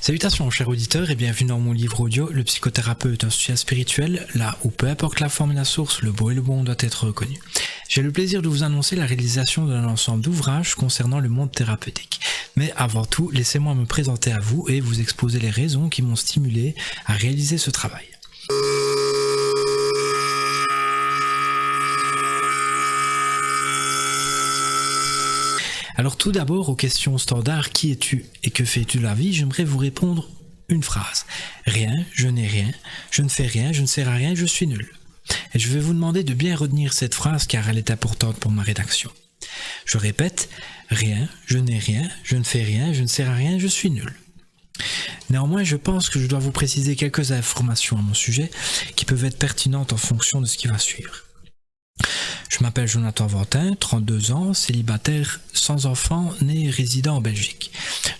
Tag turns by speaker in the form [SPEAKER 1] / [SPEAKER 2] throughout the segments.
[SPEAKER 1] Salutations chers auditeurs et bienvenue dans mon livre audio Le psychothérapeute, un soutien spirituel, là où peu importe la forme et la source, le beau et le bon doit être reconnu. J'ai le plaisir de vous annoncer la réalisation d'un ensemble d'ouvrages concernant le monde thérapeutique. Mais avant tout, laissez-moi me présenter à vous et vous exposer les raisons qui m'ont stimulé à réaliser ce travail. Alors tout d'abord, aux questions standards, qui es-tu et que fais-tu de la vie, j'aimerais vous répondre une phrase. Rien, je n'ai rien, je ne fais rien, je ne sers à rien, je suis nul. Et je vais vous demander de bien retenir cette phrase car elle est importante pour ma rédaction. Je répète, rien, je n'ai rien, je ne fais rien, je ne sers à rien, je suis nul. Néanmoins, je pense que je dois vous préciser quelques informations à mon sujet qui peuvent être pertinentes en fonction de ce qui va suivre. Je m'appelle Jonathan Ventin, 32 ans, célibataire, sans enfant, né et résident en Belgique.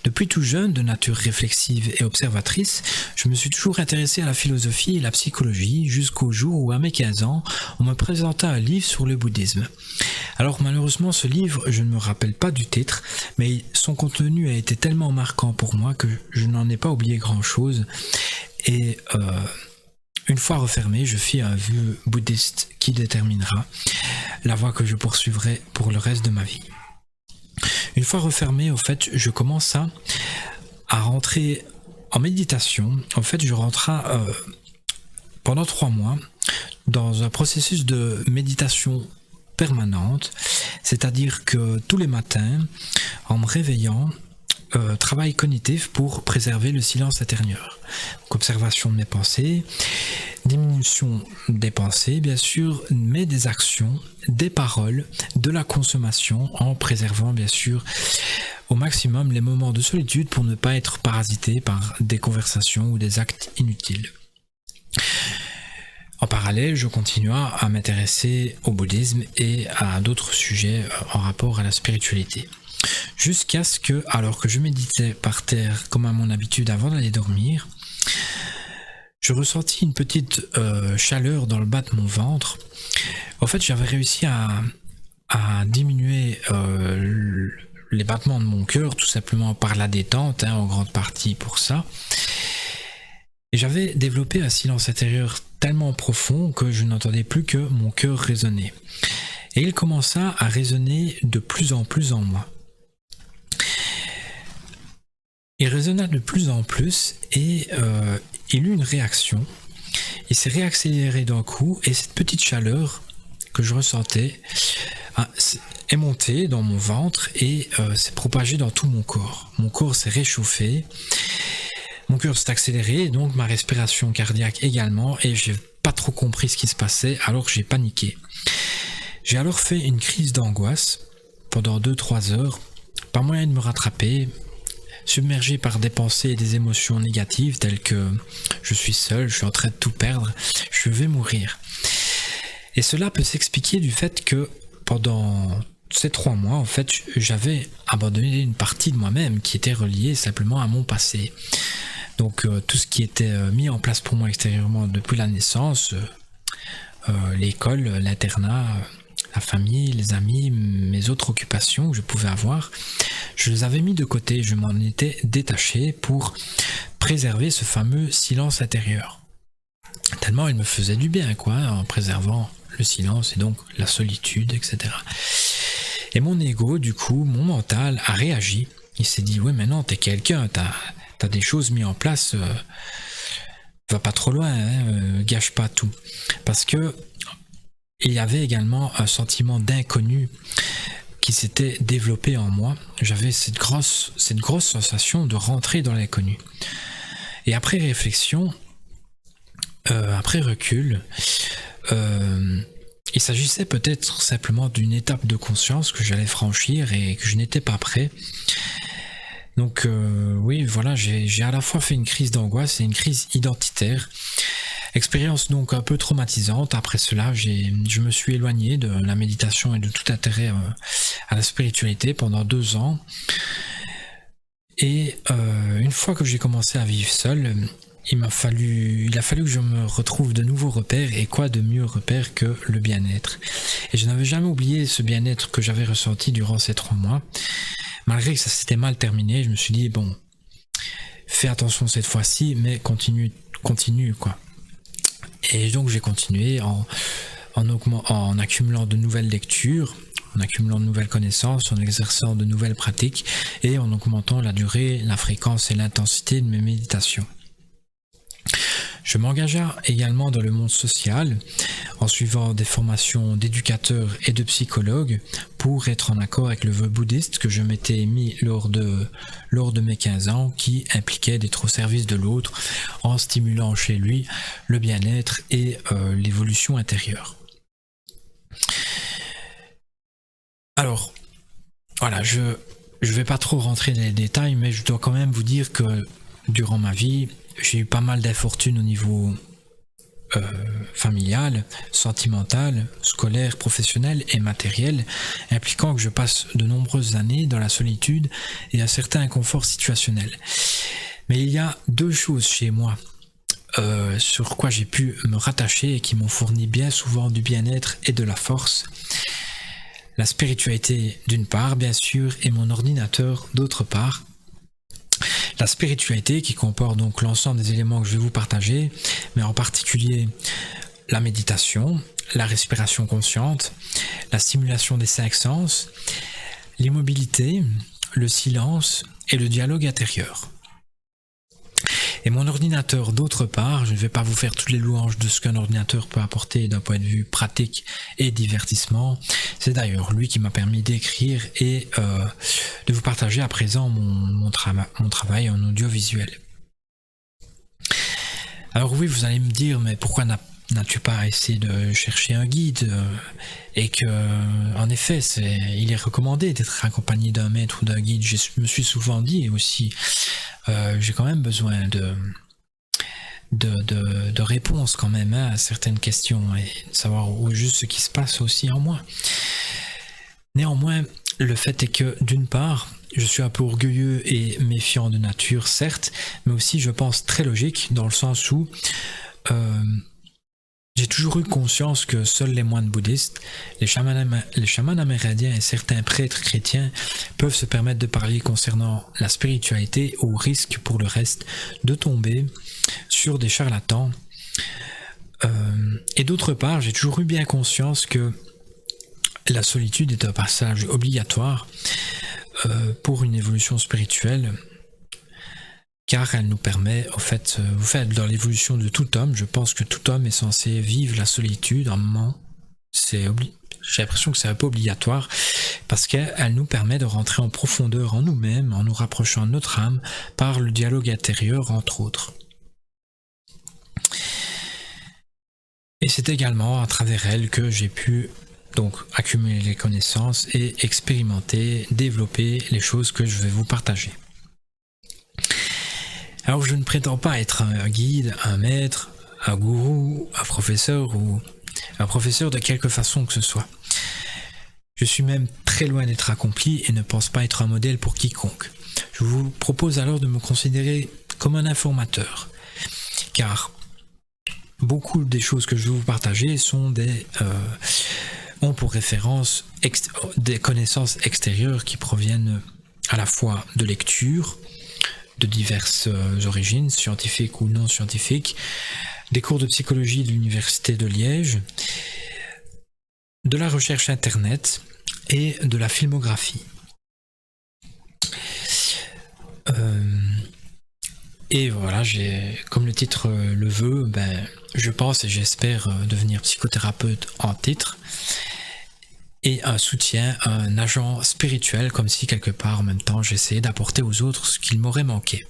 [SPEAKER 1] Depuis tout jeune, de nature réflexive et observatrice, je me suis toujours intéressé à la philosophie et la psychologie jusqu'au jour où, à mes 15 ans, on me présenta un livre sur le bouddhisme. Alors malheureusement, ce livre, je ne me rappelle pas du titre, mais son contenu a été tellement marquant pour moi que je n'en ai pas oublié grand-chose. Et une fois refermé, je fis un vœu bouddhiste qui déterminera la voie que je poursuivrai pour le reste de ma vie. Une fois refermé, au fait, je commença à rentrer en méditation. En fait, je rentrai pendant 3 mois dans un processus de méditation permanente, c'est-à-dire que tous les matins, en me réveillant, travail cognitif pour préserver le silence intérieur. Donc, observation de mes pensées, diminution des pensées, bien sûr, mais des actions, des paroles, de la consommation, en préservant bien sûr au maximum les moments de solitude pour ne pas être parasité par des conversations ou des actes inutiles. En parallèle, je continua à m'intéresser au bouddhisme et à d'autres sujets en rapport à la spiritualité. Jusqu'à ce que, alors que je méditais par terre comme à mon habitude avant d'aller dormir, je ressentis une petite chaleur dans le bas de mon ventre. En fait, j'avais réussi à diminuer les battements de mon cœur, tout simplement par la détente, en grande partie pour ça. Et j'avais développé un silence intérieur tellement profond que je n'entendais plus que mon cœur résonner. Et il commença à résonner de plus en plus en moi. Il résonna de plus en plus et il eut une réaction. Il s'est réaccéléré d'un coup et cette petite chaleur que je ressentais est montée dans mon ventre et s'est propagée dans tout mon corps. Mon corps s'est réchauffé, mon cœur s'est accéléré et donc ma respiration cardiaque également et j'ai pas trop compris ce qui se passait alors j'ai paniqué. J'ai alors fait une crise d'angoisse pendant 2-3 heures, pas moyen de me rattraper, submergé par des pensées et des émotions négatives telles que je suis seul, je suis en train de tout perdre, je vais mourir. Et cela peut s'expliquer du fait que pendant ces 3 mois, en fait, j'avais abandonné une partie de moi-même qui était reliée simplement à mon passé. Donc tout ce qui était mis en place pour moi extérieurement depuis la naissance, l'école, l'internat, la famille, les amis, mes autres occupations que je pouvais avoir, je les avais mis de côté, je m'en étais détaché pour préserver ce fameux silence intérieur. Tellement il me faisait du bien, en préservant le silence et donc la solitude, etc. Et mon ego, du coup, mon mental a réagi. Il s'est dit, oui, maintenant t'es quelqu'un, t'as des choses mises en place, va pas trop loin, gâche pas tout. Parce que il y avait également un sentiment d'inconnu qui s'était développé en moi. J'avais cette grosse sensation de rentrer dans l'inconnu. Et après réflexion, après recul, il s'agissait peut-être simplement d'une étape de conscience que j'allais franchir et que je n'étais pas prêt. Donc oui, voilà, j'ai à la fois fait une crise d'angoisse et une crise identitaire. Expérience donc un peu traumatisante. Après cela, je me suis éloigné de la méditation et de tout intérêt à la spiritualité pendant 2 ans. Et une fois que j'ai commencé à vivre seul, il a fallu que je me retrouve de nouveaux repères. Et quoi de mieux repère que le bien-être. Et je n'avais jamais oublié ce bien-être que j'avais ressenti durant ces 3 mois. Malgré que ça s'était mal terminé, je me suis dit, bon, fais attention cette fois-ci, mais continue quoi. Et donc j'ai continué en accumulant de nouvelles lectures, en accumulant de nouvelles connaissances, en exerçant de nouvelles pratiques et en augmentant la durée, la fréquence et l'intensité de mes méditations. Je m'engagea également dans le monde social en suivant des formations d'éducateurs et de psychologues pour être en accord avec le vœu bouddhiste que je m'étais mis lors de mes 15 ans, qui impliquait d'être au service de l'autre en stimulant chez lui le bien-être et l'évolution intérieure. Alors, voilà, je vais pas trop rentrer dans les détails, mais je dois quand même vous dire que durant ma vie, j'ai eu pas mal d'infortunes au niveau familial, sentimental, scolaire, professionnel et matériel, impliquant que je passe de nombreuses années dans la solitude et un certain inconfort situationnel. Mais il y a deux choses chez moi sur quoi j'ai pu me rattacher et qui m'ont fourni bien souvent du bien-être et de la force. La spiritualité d'une part, bien sûr, et mon ordinateur d'autre part. La spiritualité qui comporte donc l'ensemble des éléments que je vais vous partager, mais en particulier la méditation, la respiration consciente, la stimulation des 5 sens, l'immobilité, le silence et le dialogue intérieur. Et mon ordinateur d'autre part, je ne vais pas vous faire toutes les louanges de ce qu'un ordinateur peut apporter d'un point de vue pratique et divertissement. C'est d'ailleurs lui qui m'a permis d'écrire et de vous partager à présent mon travail en audiovisuel. Alors oui, vous allez me dire, mais pourquoi n'as-tu pas essayé de chercher un guide et que, en effet, il est recommandé d'être accompagné d'un maître ou d'un guide. Je me suis souvent dit aussi, j'ai quand même besoin de réponses quand même à certaines questions et de savoir juste ce qui se passe aussi en moi. Néanmoins, le fait est que d'une part, je suis un peu orgueilleux et méfiant de nature, certes, mais aussi je pense très logique dans le sens où j'ai toujours eu conscience que seuls les moines bouddhistes, les chamans amérindiens et certains prêtres chrétiens peuvent se permettre de parler concernant la spiritualité au risque pour le reste de tomber sur des charlatans. Et d'autre part, j'ai toujours eu bien conscience que la solitude est un passage obligatoire pour une évolution spirituelle, car elle nous permet, dans l'évolution de tout homme, je pense que tout homme est censé vivre la solitude un moment. J'ai l'impression que c'est un peu obligatoire, parce qu'elle nous permet de rentrer en profondeur en nous-mêmes, en nous rapprochant de notre âme, par le dialogue intérieur, entre autres. Et c'est également à travers elle que j'ai pu donc accumuler les connaissances et expérimenter, développer les choses que je vais vous partager. Alors je ne prétends pas être un guide, un maître, un gourou, un professeur ou un professeur de quelque façon que ce soit. Je suis même très loin d'être accompli et ne pense pas être un modèle pour quiconque. Je vous propose alors de me considérer comme un informateur, car beaucoup des choses que je vais vous partager sont ont pour référence des connaissances extérieures qui proviennent à la fois de lectures, de diverses origines, scientifiques ou non scientifiques, des cours de psychologie de l'Université de Liège, de la recherche internet et de la filmographie. Et voilà, comme le titre le veut, je pense et j'espère devenir psychothérapeute en titre, et un soutien, un agent spirituel, comme si quelque part en même temps j'essayais d'apporter aux autres ce qu'il m'aurait manqué.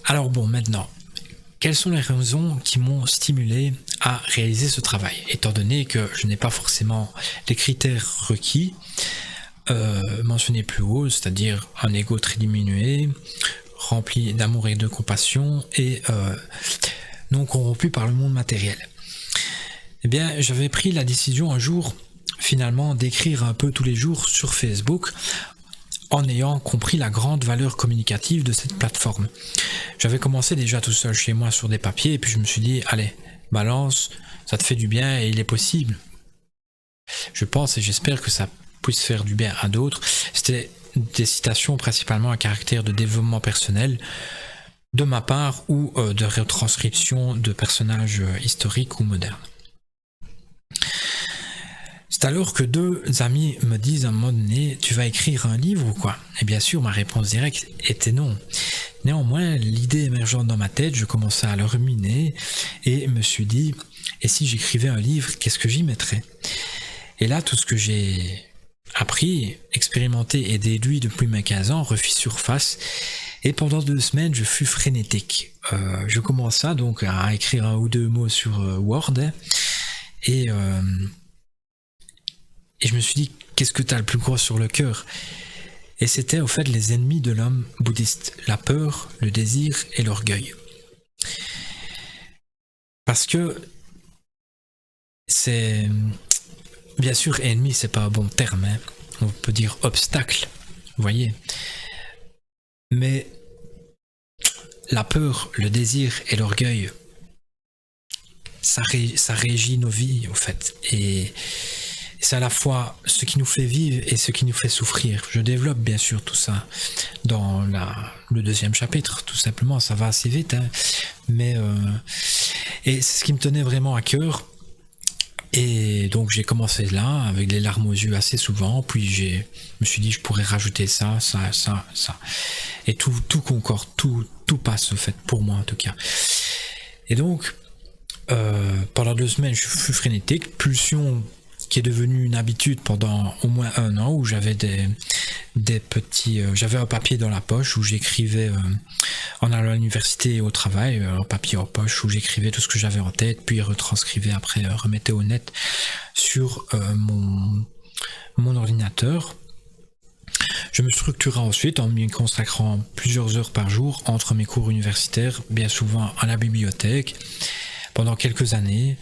[SPEAKER 1] Alors bon, maintenant, quelles sont les raisons qui m'ont stimulé à réaliser ce travail, étant donné que je n'ai pas forcément les critères requis mentionnés plus haut, c'est-à-dire un ego très diminué, rempli d'amour et de compassion et non corrompu par le monde matériel. Eh bien, j'avais pris la décision un jour, finalement, d'écrire un peu tous les jours sur Facebook, en ayant compris la grande valeur communicative de cette plateforme. J'avais commencé déjà tout seul chez moi sur des papiers, et puis je me suis dit, allez, balance, ça te fait du bien, et il est possible. Je pense et j'espère que ça puisse faire du bien à d'autres. C'était des citations principalement à caractère de développement personnel de ma part ou de retranscription de personnages historiques ou modernes. C'est alors que deux amis me disent à un moment donné, tu vas écrire un livre ou quoi? Et bien sûr, ma réponse directe était non. Néanmoins, l'idée émergeante dans ma tête, je commençais à le ruminer et me suis dit, et si j'écrivais un livre, qu'est-ce que j'y mettrais? Et là, tout ce que j'ai appris, expérimenté et déduit depuis mes 15 ans refit surface. Et pendant 2 semaines, je fus frénétique. Je commença donc à écrire 1 ou 2 mots sur Word et je me suis dit, qu'est-ce que tu as le plus gros sur le cœur? Et c'était au fait les ennemis de l'homme bouddhiste, la peur, le désir et l'orgueil. Parce que c'est... Bien sûr, ennemi, c'est pas un bon terme, hein. On peut dire obstacle, vous voyez. Mais la peur, le désir et l'orgueil, ça régit nos vies, au fait. Et c'est à la fois ce qui nous fait vivre et ce qui nous fait souffrir. Je développe bien sûr tout ça dans le 2e chapitre, tout simplement, ça va assez vite, hein. Mais et c'est ce qui me tenait vraiment à cœur. Et donc j'ai commencé là, avec les larmes aux yeux assez souvent, puis je me suis dit je pourrais rajouter ça. Et tout concorde, tout passe au fait, pour moi en tout cas. Et donc, pendant 2 semaines, je fus frénétique, pulsion qui est devenue une habitude pendant au moins 1 an, où j'avais des petits... j'avais un papier dans la poche où j'écrivais, en allant à l'université et au travail, un papier en poche où j'écrivais tout ce que j'avais en tête, puis retranscrivais après, remettais au net sur mon ordinateur. Je me structurais ensuite en m'y consacrant plusieurs heures par jour entre mes cours universitaires, bien souvent à la bibliothèque, pendant quelques années,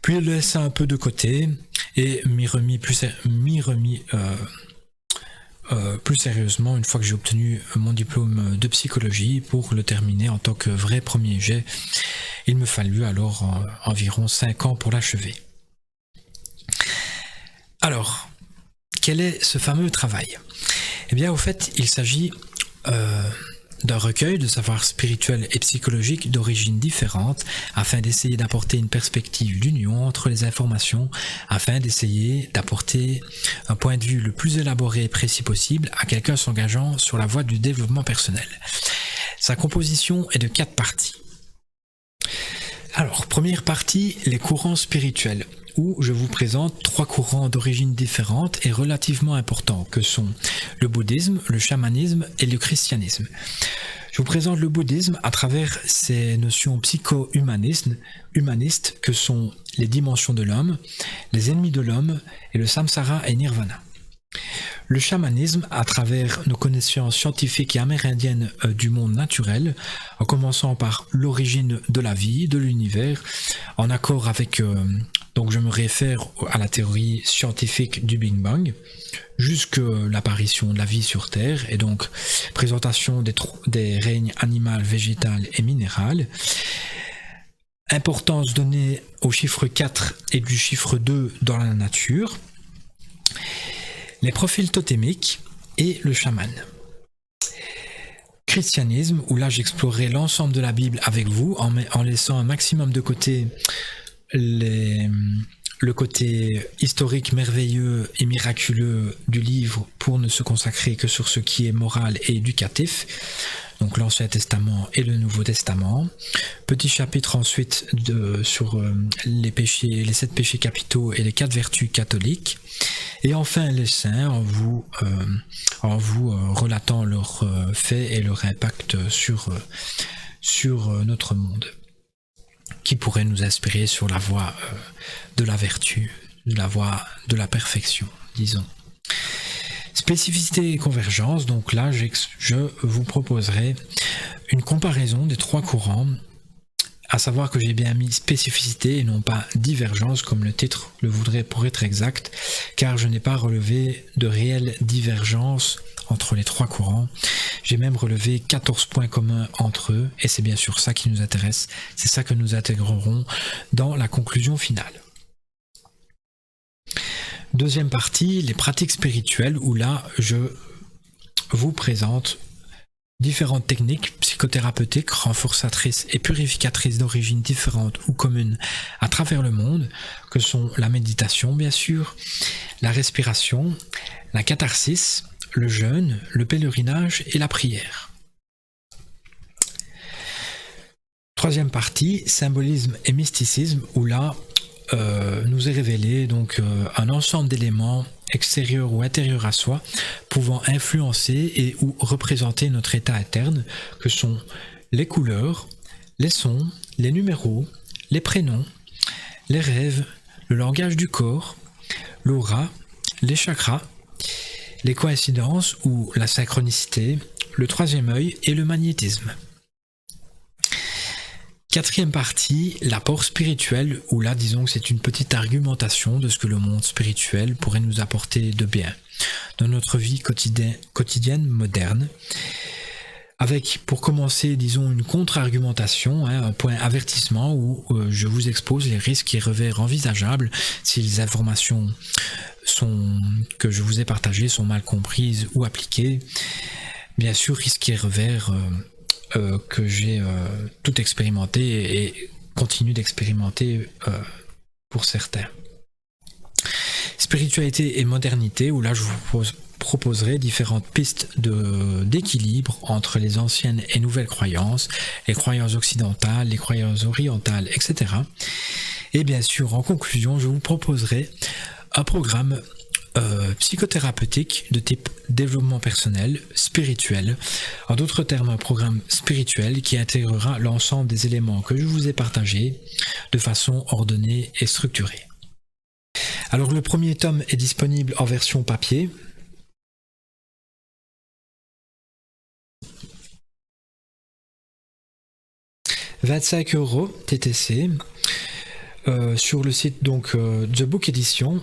[SPEAKER 1] puis le laissa un peu de côté et m'y remis plus sérieusement une fois que j'ai obtenu mon diplôme de psychologie pour le terminer en tant que vrai premier jet. Il me fallut alors environ 5 ans pour l'achever. Alors, quel est ce fameux travail? Eh bien, au fait, il s'agit d'un recueil de savoirs spirituels et psychologiques d'origines différentes afin d'essayer d'apporter une perspective d'union entre les informations, afin d'essayer d'apporter un point de vue le plus élaboré et précis possible à quelqu'un s'engageant sur la voie du développement personnel. Sa composition est de 4 parties. Alors, première partie, les courants spirituels, où je vous présente 3 courants d'origines différentes et relativement importants, que sont le bouddhisme, le chamanisme et le christianisme. Je vous présente le bouddhisme à travers ces notions psycho-humanistes que sont les dimensions de l'homme, les ennemis de l'homme et le samsara et nirvana. Le chamanisme à travers nos connaissances scientifiques et amérindiennes du monde naturel, en commençant par l'origine de la vie, de l'univers, en accord avec, donc je me réfère à la théorie scientifique du Big Bang, jusqu'à l'apparition de la vie sur Terre, et donc présentation des règnes animal, végétal et minéral. Importance donnée au chiffre 4 et du chiffre 2 dans la nature. Les profils totémiques et le chaman. Christianisme, où là j'explorerai l'ensemble de la Bible avec vous en laissant un maximum de côté le côté historique, merveilleux et miraculeux du livre pour ne se consacrer que sur ce qui est moral et éducatif, donc l'Ancien Testament et le Nouveau Testament. Petit chapitre ensuite sur les péchés, les 7 péchés capitaux et les 4 vertus catholiques. Et enfin les saints en vous relatant leurs faits et leur impact sur notre monde, qui pourrait nous inspirer sur la voie de la vertu, la voie de la perfection, disons. Spécificité et convergence, donc là je vous proposerai une comparaison des 3 courants, à savoir que j'ai bien mis spécificité et non pas divergence comme le titre le voudrait pour être exact, car je n'ai pas relevé de réelle divergence entre les 3 courants. J'ai même relevé 14 points communs entre eux, et c'est bien sûr ça qui nous intéresse, c'est ça que nous intégrerons dans la conclusion finale. Deuxième partie, les pratiques spirituelles, où là je vous présente différentes techniques psychothérapeutiques renforçatrices et purificatrices d'origine différente ou commune à travers le monde, que sont la méditation bien sûr, la respiration, la catharsis, le jeûne, le pèlerinage et la prière. Troisième partie, symbolisme et mysticisme, où là nous est révélé donc un ensemble d'éléments extérieurs ou intérieurs à soi pouvant influencer et ou représenter notre état interne, que sont les couleurs, les sons, les numéros, les prénoms, les rêves, le langage du corps, l'aura, les chakras, les coïncidences ou la synchronicité, le troisième œil et le magnétisme. Quatrième partie, l'apport spirituel, où là disons que c'est une petite argumentation de ce que le monde spirituel pourrait nous apporter de bien dans notre vie quotidienne moderne, avec pour commencer disons une contre-argumentation, un point avertissement où je vous expose les risques et revers envisageables si les informations que je vous ai partagées sont mal comprises ou appliquées. Bien sûr, risques et revers que j'ai tout expérimenté et continue d'expérimenter pour certains. Spiritualité et modernité, où là je vous proposerai différentes pistes d'équilibre entre les anciennes et nouvelles croyances, les croyances occidentales, les croyances orientales, etc. Et bien sûr, en conclusion, je vous proposerai un programme psychothérapeutique de type développement personnel, spirituel, en d'autres termes un programme spirituel qui intégrera l'ensemble des éléments que je vous ai partagés de façon ordonnée et structurée. Alors le premier tome est disponible en version papier. « 25 € TTC sur le site donc The Book Edition,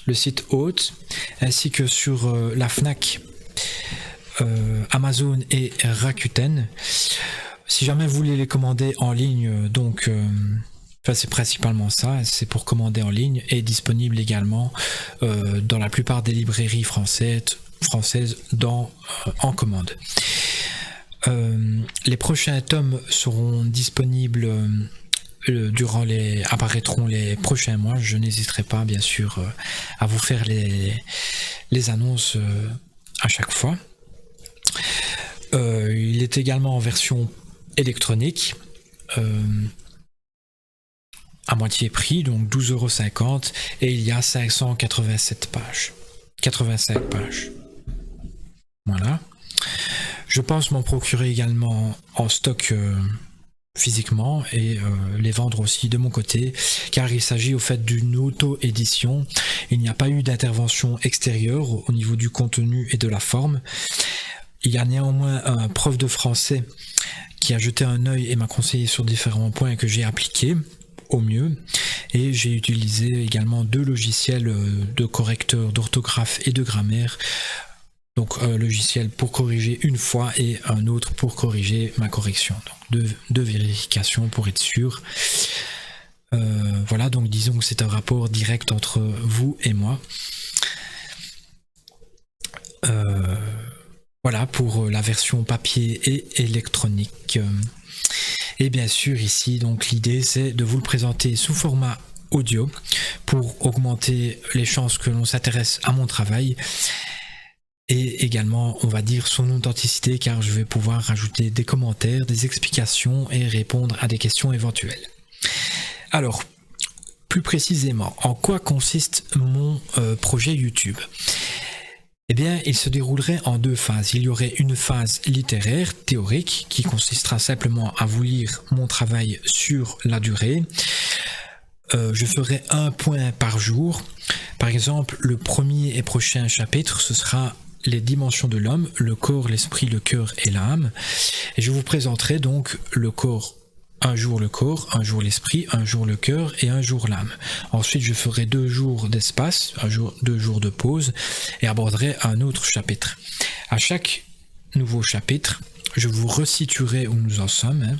[SPEAKER 1] le site hôte, ainsi que sur la Fnac, Amazon et Rakuten. Si jamais vous voulez les commander en ligne, donc c'est principalement ça, c'est pour commander en ligne, et disponible également dans la plupart des librairies françaises en commande. Les prochains tomes seront disponibles apparaîtront les prochains mois. Je n'hésiterai pas bien sûr à vous faire les annonces à chaque fois. Il est également en version électronique à moitié prix, donc 12,50 €, et il y a 585 pages. Voilà. Je pense m'en procurer également en stock physiquement et les vendre aussi de mon côté, car il s'agit au fait d'une auto-édition. Il n'y a pas eu d'intervention extérieure au niveau du contenu et de la forme. Il y a néanmoins un prof de français qui a jeté un œil et m'a conseillé sur différents points que j'ai appliqués au mieux, et j'ai utilisé également 2 logiciels de correcteurs d'orthographe et de grammaire. Donc un logiciel pour corriger une fois et un autre pour corriger ma correction. Donc deux vérifications pour être sûr. Voilà, donc disons que c'est un rapport direct entre vous et moi. Voilà pour la version papier et électronique. Et bien sûr ici, donc l'idée c'est de vous le présenter sous format audio pour augmenter les chances que l'on s'intéresse à mon travail. Et également, on va dire son authenticité, car je vais pouvoir rajouter des commentaires, des explications et répondre à des questions éventuelles. Alors, plus précisément, en quoi consiste mon projet YouTube ? Eh bien, il se déroulerait en 2 phases. Il y aurait une phase littéraire, théorique, qui consistera simplement à vous lire mon travail sur la durée. Je ferai un point par jour. Par exemple, le premier et prochain chapitre, ce sera les dimensions de l'homme, le corps, l'esprit, le cœur et l'âme. Et je vous présenterai donc le corps, un jour le corps, un jour l'esprit, un jour le cœur et un jour l'âme. Ensuite, je ferai 2 jours d'espace, 2 jours de pause, et aborderai un autre chapitre. À chaque nouveau chapitre, je vous resituerai où nous en sommes,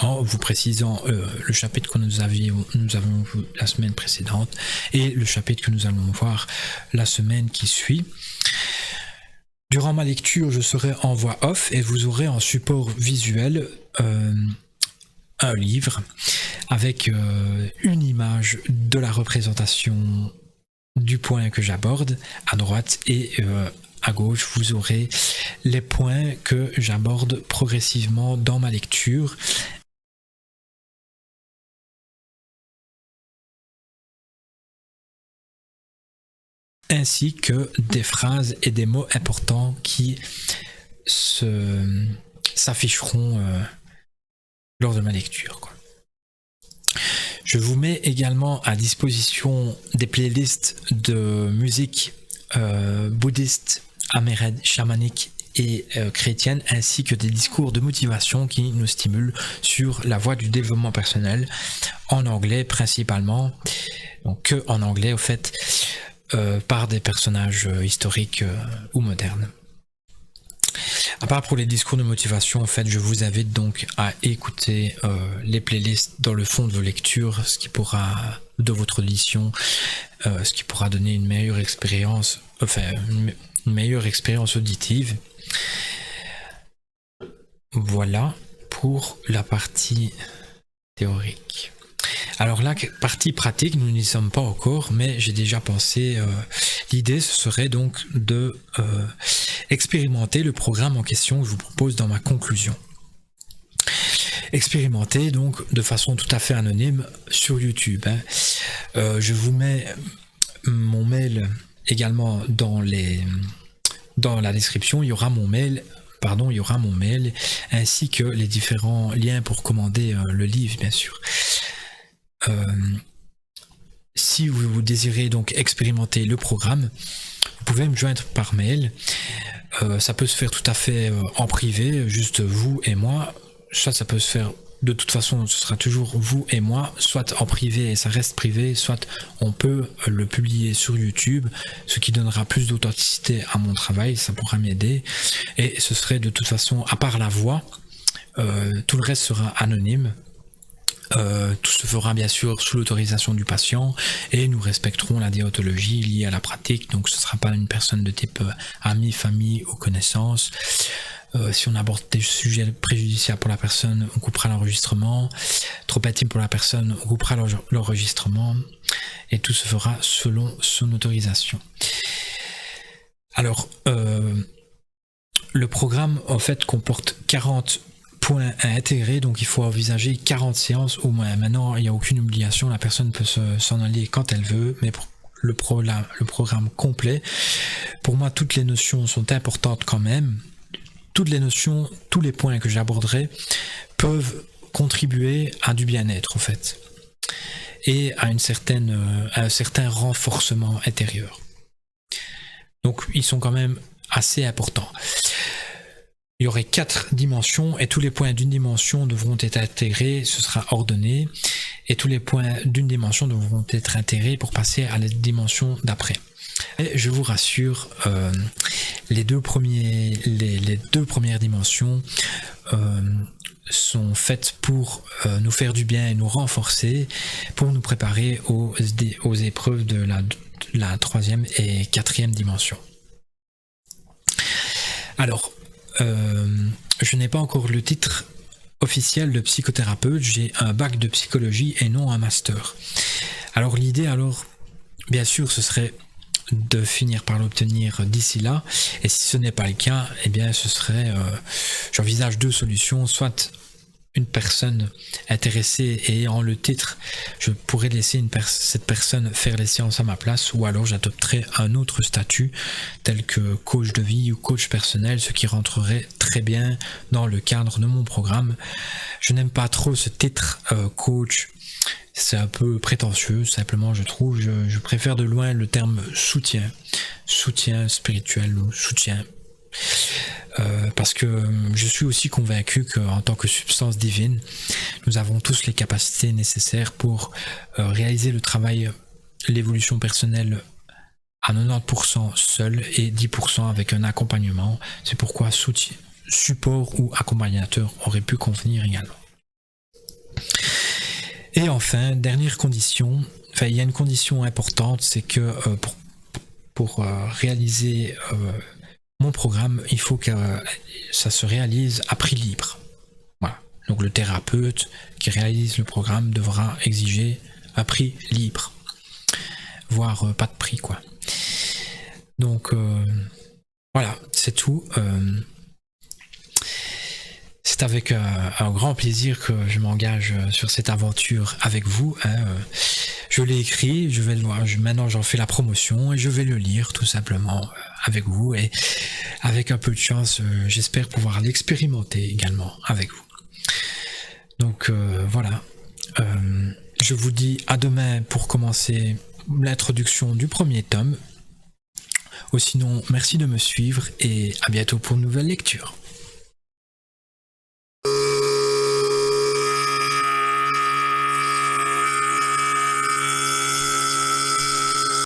[SPEAKER 1] en vous précisant le chapitre que nous avons vu la semaine précédente et le chapitre que nous allons voir la semaine qui suit. Durant ma lecture, je serai en voix off et vous aurez en support visuel un livre avec une image de la représentation du point que j'aborde à droite, et à gauche vous aurez les points que j'aborde progressivement dans ma lecture. Ainsi que des phrases et des mots importants qui s'afficheront lors de ma lecture, quoi. Je vous mets également à disposition des playlists de musique bouddhiste, amérinde, chamanique et chrétienne, ainsi que des discours de motivation qui nous stimulent sur la voie du développement personnel, en anglais principalement, donc que en anglais au fait, par des personnages historiques ou modernes. À part pour les discours de motivation, en fait, je vous invite donc à écouter les playlists dans le fond de vos lectures, ce qui pourra, de votre audition, ce qui pourra donner une meilleure expérience, une meilleure expérience auditive. Voilà pour la partie théorique. Alors la partie pratique, nous n'y sommes pas encore, mais j'ai déjà pensé, l'idée ce serait donc de expérimenter le programme en question que je vous propose dans ma conclusion. Expérimenter donc de façon tout à fait anonyme sur YouTube, hein. Je vous mets mon mail également dans la description, il y aura mon mail, ainsi que les différents liens pour commander le livre, bien sûr. Si vous désirez donc expérimenter le programme, vous pouvez me joindre par mail. Ça peut se faire tout à fait en privé, juste vous et moi. Soit ça peut se faire, de toute façon, ce sera toujours vous et moi, soit en privé et ça reste privé, soit on peut le publier sur YouTube, ce qui donnera plus d'authenticité à mon travail, ça pourra m'aider. Et ce serait de toute façon, à part la voix, tout le reste sera anonyme. Tout se fera bien sûr sous l'autorisation du patient et nous respecterons la déontologie liée à la pratique, donc ce ne sera pas une personne de type ami, famille ou connaissance. Si on aborde des sujets préjudiciables pour la personne, on coupera l'enregistrement. Trop intime pour la personne, on coupera l'enregistrement, et tout se fera selon son autorisation. Alors, le programme en fait comporte 40 points à intégrer, donc il faut envisager 40 séances au moins. Maintenant, il n'y a aucune obligation, la personne peut s'en aller quand elle veut, mais pour le programme complet, pour moi, toutes les notions sont importantes quand même. Toutes les notions, tous les points que j'aborderai peuvent contribuer à du bien-être, en fait, et à un certain renforcement intérieur. Donc, ils sont quand même assez importants. Il y aurait 4 dimensions et tous les points d'une dimension devront être intégrés, ce sera ordonné, et tous les points d'une dimension devront être intégrés pour passer à la dimension d'après. Et je vous rassure, les deux premières dimensions sont faites pour nous faire du bien et nous renforcer, pour nous préparer aux épreuves de la 3e et 4e dimension. Alors, je n'ai pas encore le titre officiel de psychothérapeute, j'ai un bac de psychologie et non un master. Alors l'idée, bien sûr, ce serait de finir par l'obtenir d'ici là, et si ce n'est pas le cas, eh bien ce serait, j'envisage 2 solutions, soit une personne intéressée et ayant le titre, je pourrais laisser cette personne faire les séances à ma place, ou alors j'adopterai un autre statut tel que coach de vie ou coach personnel, ce qui rentrerait très bien dans le cadre de mon programme. Je n'aime pas trop ce titre coach, c'est un peu prétentieux, simplement je trouve, je préfère de loin le terme soutien spirituel ou soutien. Parce que je suis aussi convaincu qu'en tant que substance divine, nous avons tous les capacités nécessaires pour réaliser le travail, l'évolution personnelle à 90% seul et 10% avec un accompagnement. C'est pourquoi soutien, support ou accompagnateur aurait pu convenir également. Et enfin, dernière condition, il y a une condition importante, c'est que pour réaliser mon programme, il faut que ça se réalise à prix libre. Voilà. Donc le thérapeute qui réalise le programme devra exiger un prix libre, voire pas de prix, quoi. Donc voilà, c'est tout. C'est avec un grand plaisir que je m'engage sur cette aventure avec vous. Je l'ai écrit, je vais le voir. Maintenant, j'en fais la promotion et je vais le lire tout simplement avec vous. Et avec un peu de chance, j'espère pouvoir l'expérimenter également avec vous. Donc voilà. Je vous dis à demain pour commencer l'introduction du premier tome. Ou sinon, merci de me suivre et à bientôt pour une nouvelle lecture.